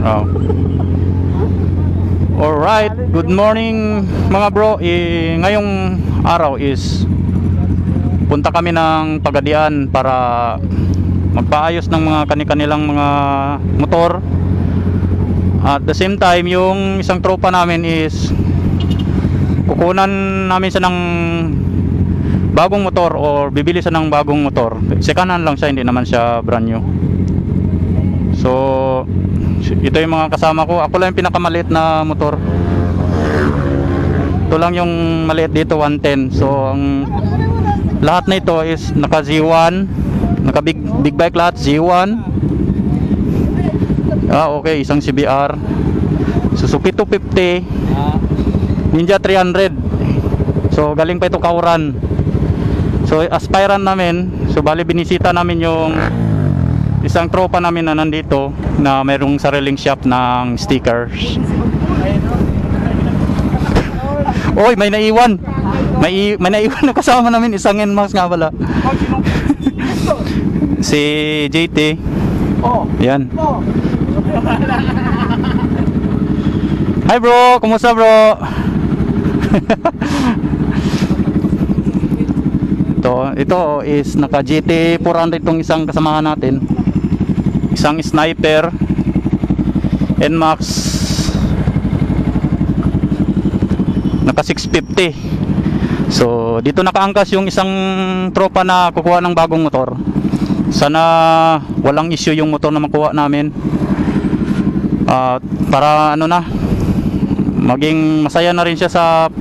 Oh. Alright, good morning mga bro. Ngayong araw is punta kami ng Pagadian para magpaayos ng mga kani-kanilang mga motor. At the same time, yung isang tropa namin is kukunan namin siya ng bagong motor or bibili siya ng bagong motor. Second hand lang siya, hindi naman siya brand new. So ito yung mga kasama ko. Ako lang yung pinakamaliit na motor. Ito lang yung maliit dito, 110. So ang lahat na ito is naka Z1, naka big bike lahat, Z1. Okay, isang CBR, Suzuki 250, Ninja 300. So galing pa ito Kauran. So aspirant namin. So bali binisita namin yung isang tropa namin na nandito na mayroong sariling shop ng stickers. Oy, may naiwan. May naiwan na kasama namin, isang NMAX nga pala. Si JT. Yan. Hi bro, kumusta bro? Ito is naka GT 400 itong isang kasamahan natin. Isang sniper NMAX naka 650. So dito nakaangkas yung isang tropa na kukuha ng bagong motor. Sana walang issue yung motor na makuha namin. Para ano na, maging masaya na rin siya sa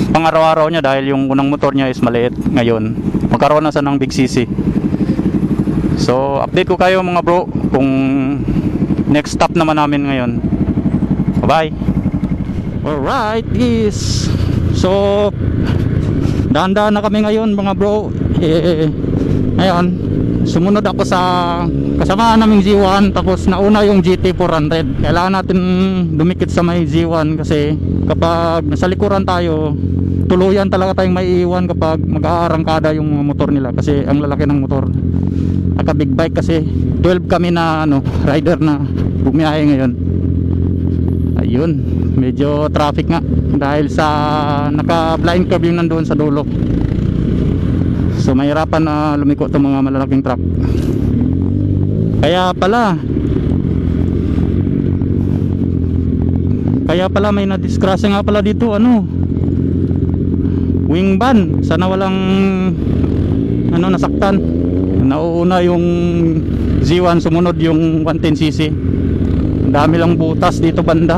pang-araw-araw niya dahil yung unang motor niya is maliit. Ngayon magkaroon na siya ng big CC. So update ko kayo mga bro kung next stop naman namin ngayon. Bye bye. Alright is so dahan-dahan na kami ngayon mga bro. Ngayon sumunod ako sa kasama naming Z1, tapos nauna yung GT 400. Kailangan natin dumikit sa may Z1 kasi kapag nasa likuran tayo, tuluyan talaga tayong maiiwan kapag mag-aarangkada yung motor nila kasi ang lalaki ng motor. Naka big bike kasi 12 kami na rider na bumiyahe ngayon. Ayun, medyo traffic nga dahil sa naka blind curve yung nandoon sa dulo. So mahirapan na lumiko itong mga malalaking truck. Kaya pala may na-disgrasya nga pala dito, wing van. Sana walang nasaktan. Nauuna yung Z1, sumunod yung 110cc. Ang dami lang butas dito banda.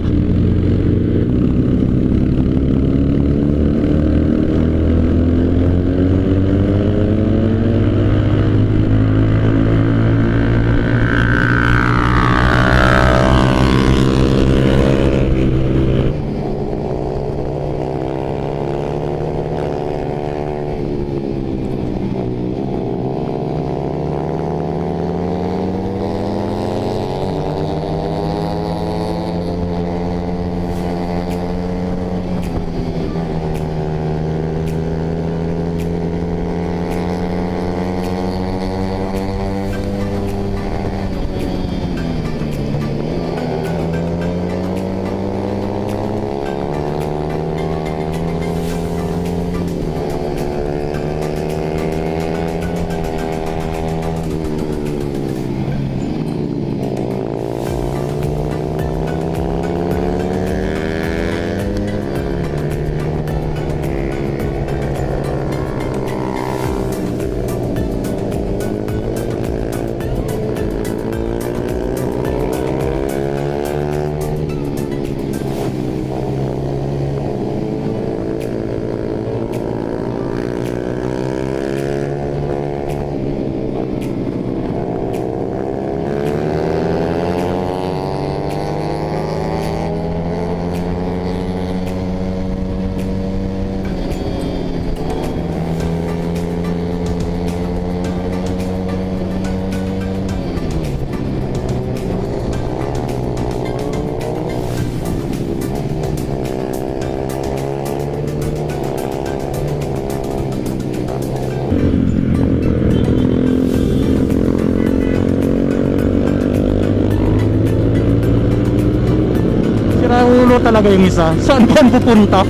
talaga yung isa. Saan yan pupunta?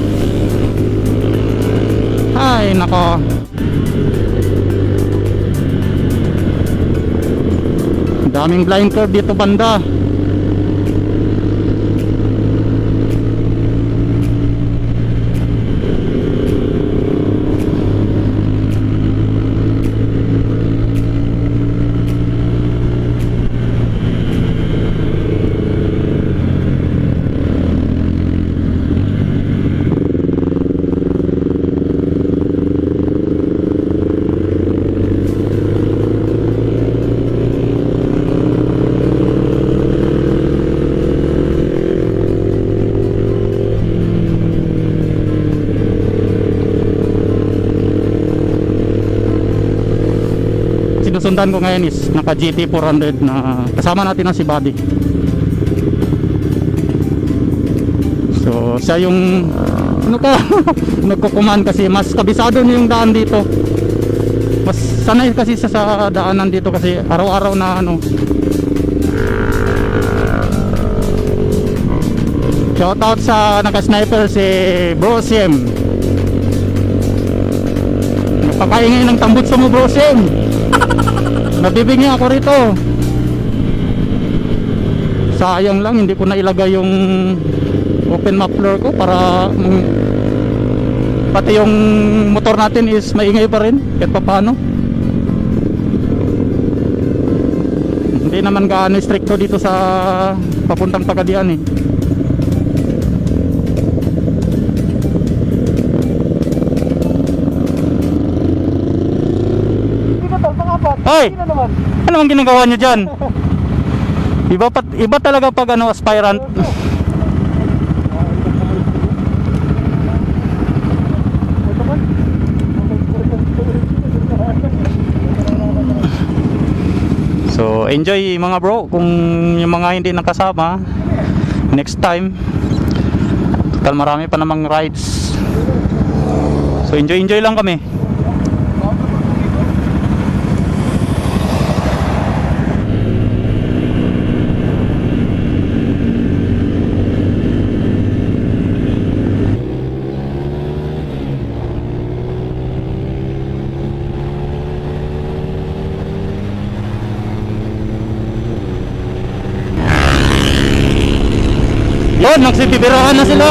Ay nako. Daming blind curve dito banda. Sinusundan ko ngayon is naka GT 400 na kasama natin ang si Buddy. So siya yung ano ka nagkukuman kasi mas kabisado niya yung daan dito. Mas sanay kasi siya sa daanan dito kasi araw-araw na ano. Shoutout sa naka-sniper si Bro Sim. Napakaingay ng tambutso mo Bro Sim. Nabibingi ako rito. Sayang lang hindi ko na ilagay yung open muffler ko para pati yung motor natin is maingay pa rin kahit paano. Hindi naman gaano stricto dito sa papuntang Pagadian eh. Hoy! Ano ang ginagawa nyo dyan? Iba talaga pag ano, aspirant. So enjoy mga bro. Kung yung mga hindi nakasama, next time total marami pa namang rides. So enjoy lang kami. Yun, nagsipibirahan na sila.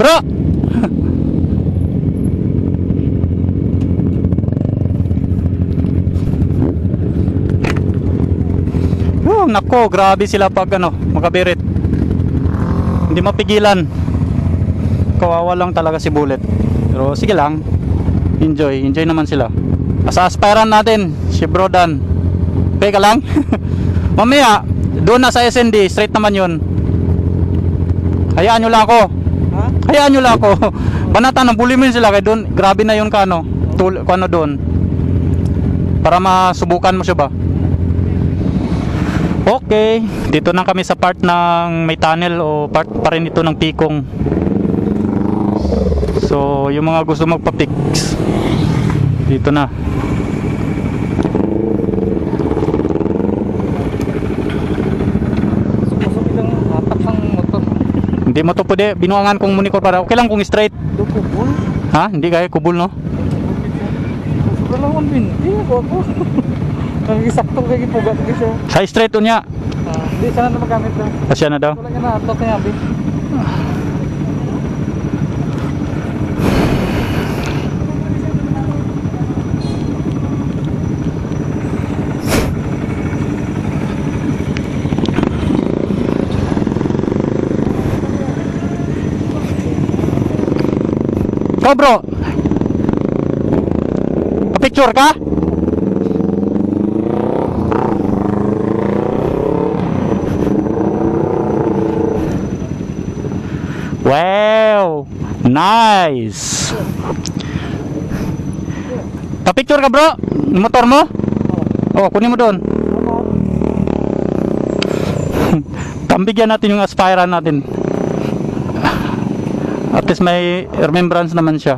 Bro! Oh, nako, grabe sila pag ano, makabirit. Hindi mapigilan. Kawawa lang talaga si Bullet. Pero sige lang. Enjoy naman sila. Sa aspirant natin, si Bro Dan. Okay ka lang? Mamaya, doon na sa SND, straight naman yun. Hayaan nyo lang ako. Ha? Hayaan nyo lang ako. Banatan, bulimin sila kay doon. Grabe na yun kano. Kano doon. Para masubukan mo siya ba. Okay. Dito na kami sa part ng may tunnel o part pa rin ito ng Pikong. So, yung mga gusto magpa-fix, dito na. Di mo to pwede, binuangan kong monikor para okay lang kung straight. Do kubol. Ha? Hindi kaya kubol no? Sobra lang ang binti ako. Nagisakto kay gipugat ko siya. Sa straight unya. Hindi sana na magamit na. Asya na daw. Wala nga na atot na yabi. Ikaw bro, pa-picture ka? Wow, nice. Pa-picture ka bro, yung motor mo? Oh, kunin mo doon. Tambigyan natin yung Aspira natin. At least may remembrance naman siya.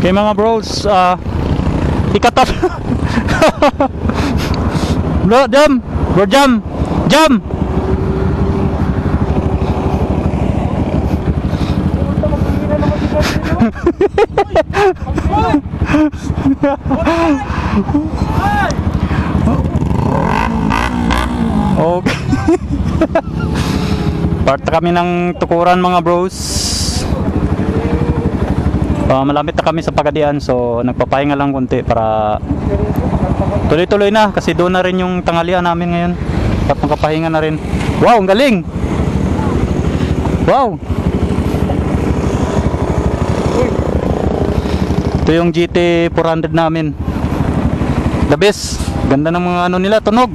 Okay mga bros, ikatap. Bro, jam. Bro, jam. Jam. Okay. Parta kami ng tukuran mga bros. Malapit na kami sa Pagadian, so nagpapahinga lang konti para tuloy-tuloy na kasi doon na rin yung tanghalian namin ngayon at makapahinga na rin. Wow, ang galing! Wow! Ito yung GT 400 namin. The best. Ganda ng mga ano nila, tunog.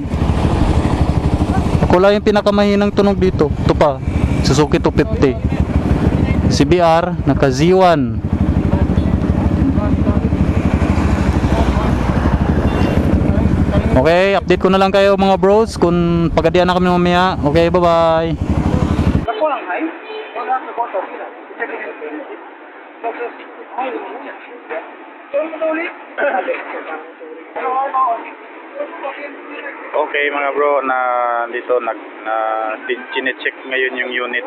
Ako lang yung pinakamahinang tunog dito. Ito pa, Suzuki 250 CBR, naka Z1. Okay, update ko na lang kayo mga bros kung Pagadian na kami mamaya. Okay, bye-bye. Ako lang hay. Wala sa koto. Okay mga bro, na dito na chine-check ngayon yung unit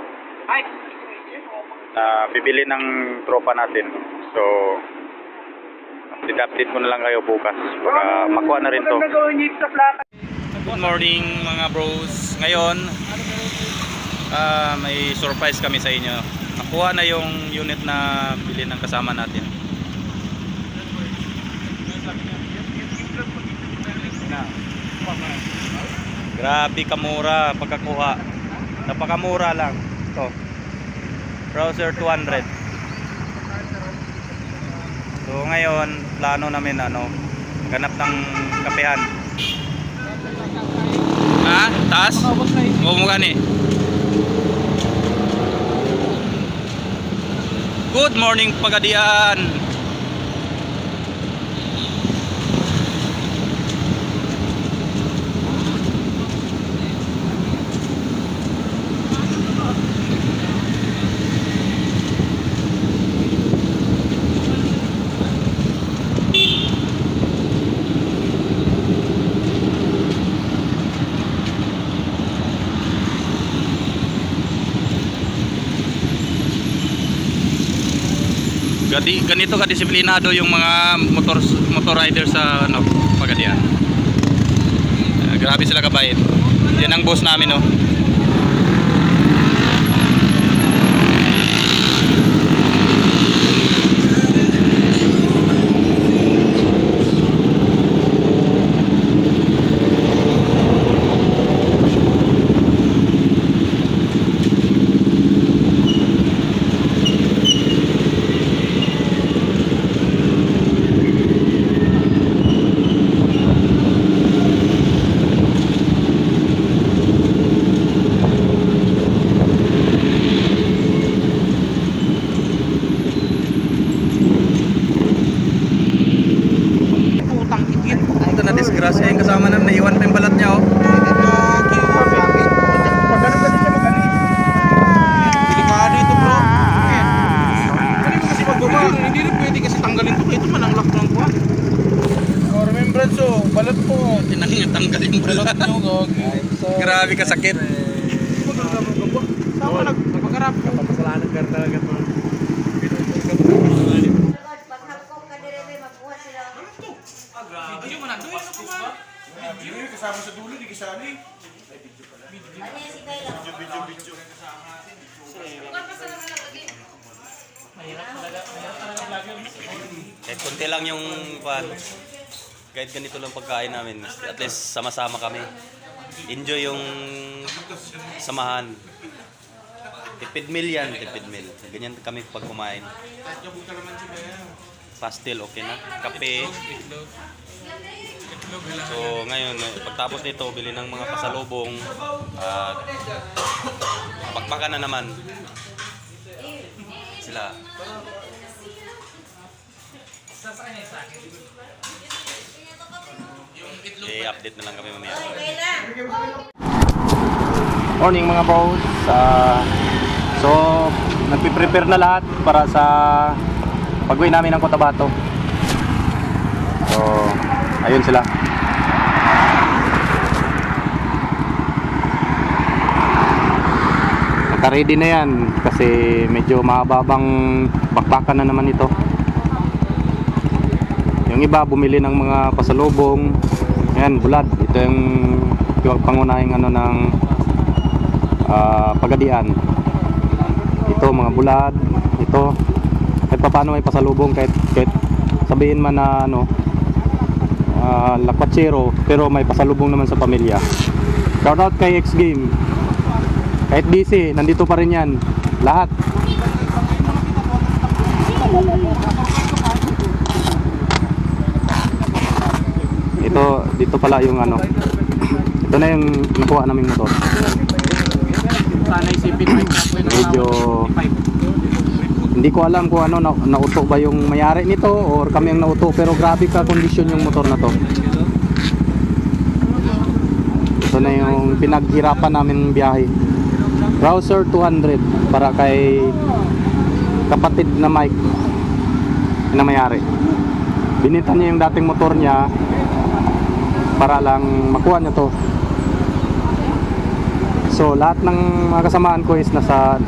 na bibili ng tropa natin. So update ko na lang kayo bukas para makuha na rin to. Good morning mga bros. Ngayon may surprise kami sa inyo. Nakuha na yung unit na bili ng kasama natin. Grabe kamura pagkakuha. Napakamura lang to. Browser 200. So ngayon plano namin ganap ng kapehan. Ha? Taas? Oo mo gani. Good morning Pagadian. Ganito kadisiplinado yung mga motor rider sa Pagadian. Grabe sila kabait. Yan ang boss namin, no. Ito na disgrasya yung kasama na naiwan pa yung balat niya, oh. Pagano ka din siya magaling. Delikado ito, bro. Hindi mo kasi magbaba. Hindi rin pwede kasi tanggalin ito. Ito man ang lock ng kuha. Oh, remembrance, oh. Balat po. Tinangin tanggalin yung balat. Balat nyo, gagi. Grabe kasakit. Saan ka nagpakarap? Kapapasalanan ka talaga ito. Video mo na. Doon ako ba? Video kasama sa dulo, di kasali. Video. Kahit konti lang yung kahit ganito lang pagkain namin, at least sama-sama kami. Enjoy yung samahan. Tipid meal yan, tipid meal. Ganyan kami pag kumain. Pastil, okay na. Kape. So ngayon, pagtapos nito, bili ng mga pasalubong. At bakbakan na naman sila. I-update na lang kami mamaya. Morning mga boss. So, nagpe-prepare na lahat para sa pag-uwi namin ng Cotabato. So, ayun sila. Naka-ready na yan kasi medyo mahababang bakbakan na naman ito. Yung iba bumili ng mga pasalubong. Ayan, bulad. Ito yung pangunahing ano ng pagadian. Ito mga bulad. Ito kahit paano may pasalubong, kahit sabihin man na ano lakwatsero, pero may pasalubong naman sa pamilya. Shout out kay X Game. Kahit busy, nandito pa rin yan. Lahat. Dito pala yung ano. Ito na yung nakuha naming motor. Sana isipin mo Medyo hindi ko alam kung ano nauto ba yung mayari nito or kami ang nauto, pero grabe ka kondisyon yung motor na to. Ito na yung pinaghirapan namin biyahe. Browser 200 para kay kapatid na Mike na mayari. Binita niya yung dating motor niya para lang makuha niya to. So lahat ng mga kasamaan ko is nasa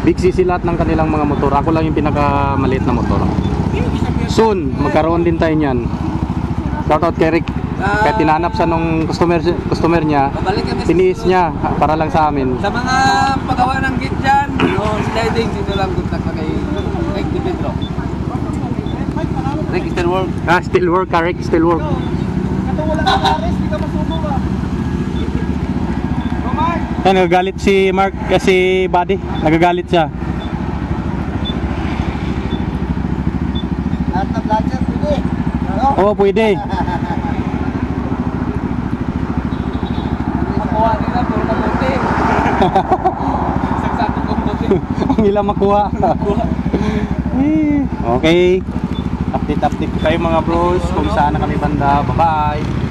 Big CC, lahat ng kanilang mga motor. Ako lang yung pinakamaliit na motor. Soon magkaroon din tayo niyan. Shout out kay Rick. Kaya tinanap siya nung customer niya, tiniis niya para lang sa amin. Sa mga paggawa ng gate dyan, o sliding, dito lang contact na kay Rick Di Pedro. Rick still work. Still work, Rick, still work. Nagagalit si Mark kasi Buddy, nagagalit siya. Lahat ng vlogger, pwede. Oo, pwede. Makuha nila, puro kabuti. Sagsakot kong buti. Ang ilang makuha. Okay. Update kayo mga bros kung saan na kami banda. Bye-bye.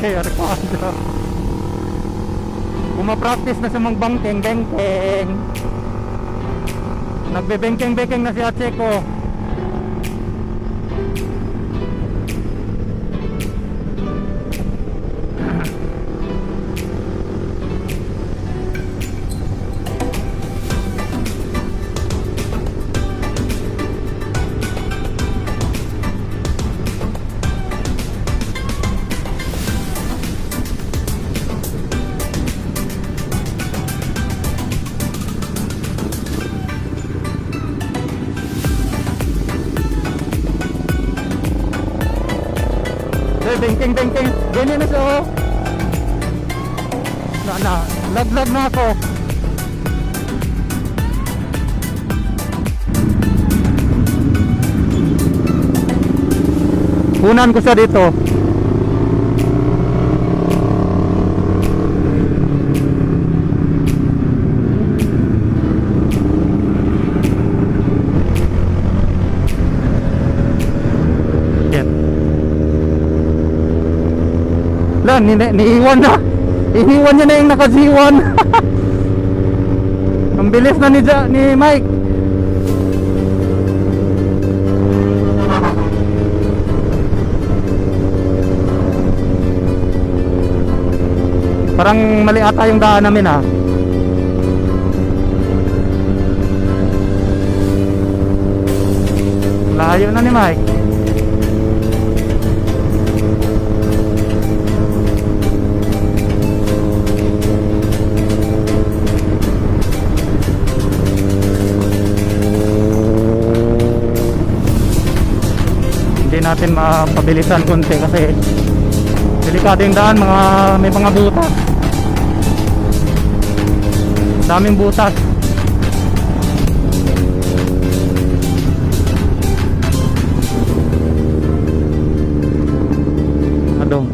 Kay Arcado. Pumapractice na sa mga bangkeng-bengkeng. Nagbe-bengkeng-bengkeng na si Acheko. Bengkeng-bengkeng. Ganyan na siya, oh. Laglag na ako. Punan ko siya dito. Lan, niiwan na. Iniwan niya na yung naka-G1. Ang bilis na ni Mike. Parang mali ata yung daan namin, ha. Layo na ni Mike. Natin mapabilisan konti kasi delikado yung daan, may mga butas, daming butas. Adong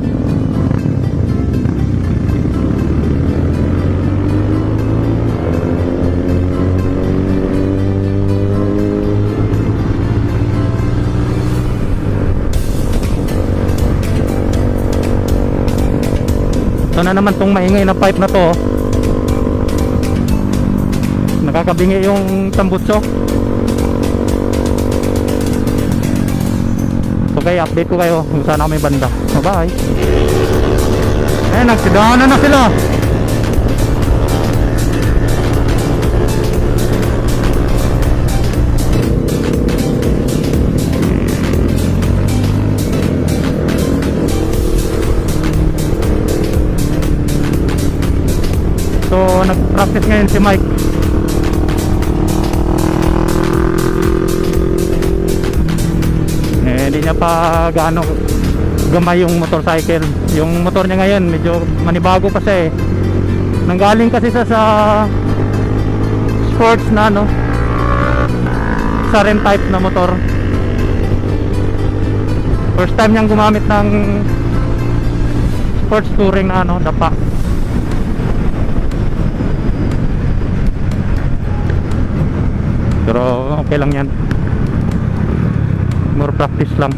ito na naman tong maingay na pipe na to. Nakakabingi yung tambutso. So kaya update ko kayo kung saan ako may banda. Bye. Nagsidahan na sila. So nag-practice ngayon si Mike. Hindi niya pa gaano gamay yung motorcycle. Yung motor niya ngayon medyo manibago pa siya, eh. Nanggaling kasi siya sa sports na sa rim type na motor. First time niyang gumamit ng sports touring na dapa. Pero okay lang yan. More practice lang.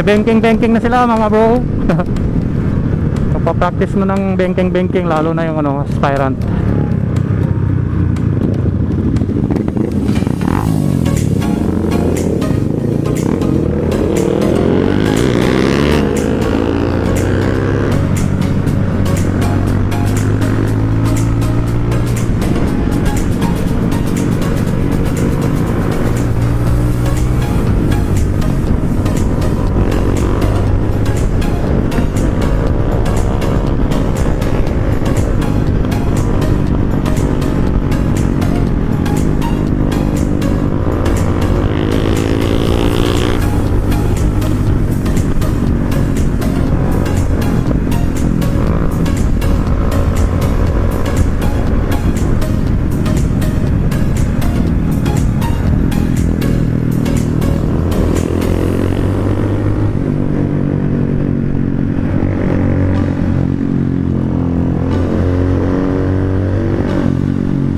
Bengking-bengking na sila mga bro. Magpa-practice na ng bengking-bengking, lalo na yung aspirant.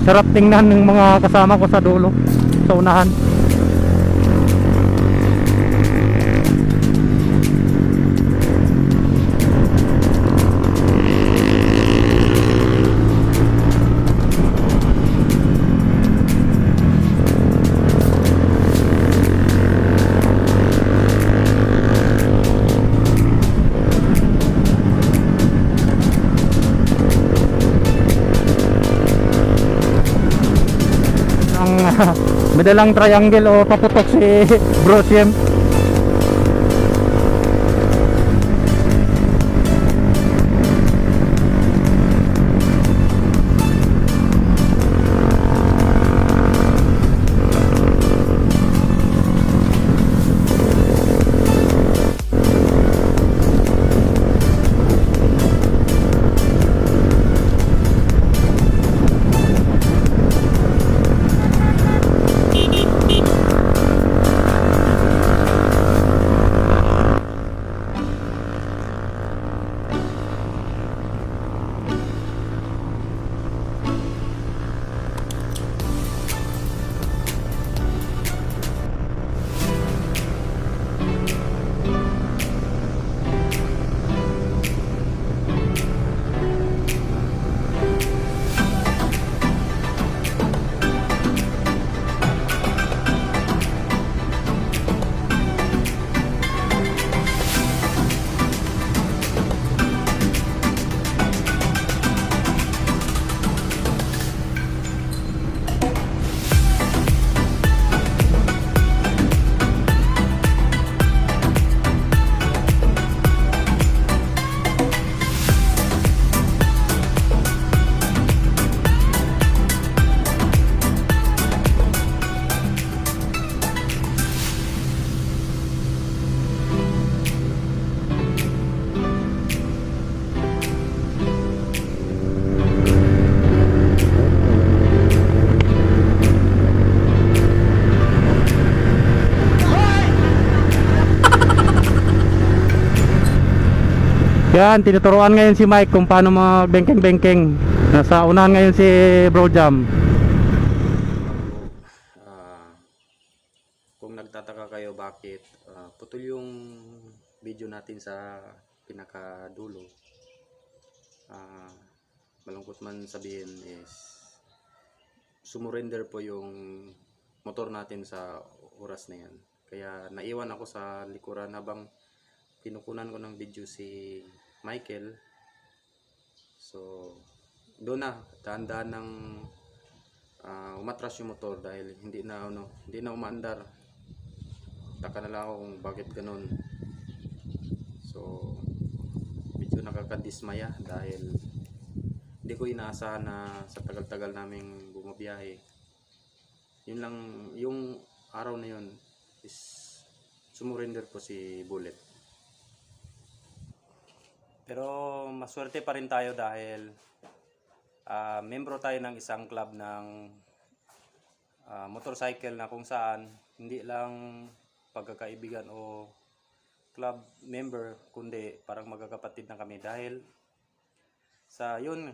Sarap tingnan ng mga kasama ko sa dulo, sa unahan. Ang may dalang triangle o paputok si Bro Siem. Yan, tinuturuan ngayon si Mike kung paano mag-bengkeng-bengkeng. Nasa unahan ngayon si Bro Jam. Kung nagtataka kayo bakit putol yung video natin sa pinakadulo, malungkot man sabihin is sumurrender po yung motor natin sa oras na yan. Kaya naiwan ako sa likuran habang pinukunan ko ng video si Michael. So doon na dahan-dahan ng umatras yung motor dahil hindi na umaandar. Taka na lang ako kung bakit ganun. So medyo nakakadismaya dahil hindi ko inaasahan na sa tagal-tagal naming bumabiyahe, yun lang yung araw na yun is sumurrender po si Bullet. Pero maswerte pa rin tayo dahil membro tayo ng isang club ng motorcycle na kung saan hindi lang pagkakaibigan o club member kundi parang magkakapatid na kami dahil sa yun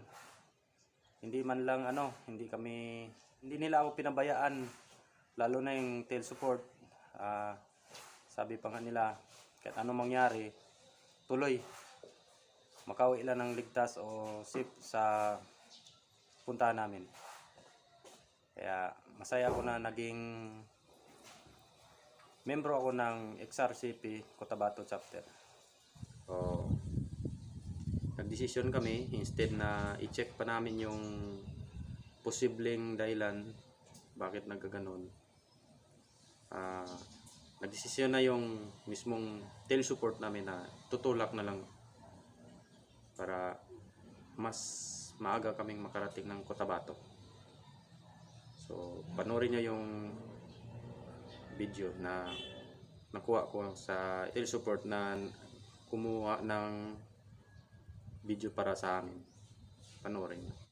hindi man lang hindi nila ako pinabayaan, lalo na yung tail support. Sabi pa nga nila kahit anong mangyari tuloy makauwi lang ng ligtas o safe sa puntahan namin. Kaya masaya ako na naging membro ako ng XRCP Cotabato chapter. Nagdesisyon kami instead na i-check pa namin yung posibleng dahilan bakit nagkaganon. Nagdesisyon na yung mismong tail support namin na tutulak na lang para mas maaga kaming makarating ng Cotabato. So panoorin nyo yung video na nakuha ko sa tail support na kumuha ng video para sa amin. Panoorin nyo.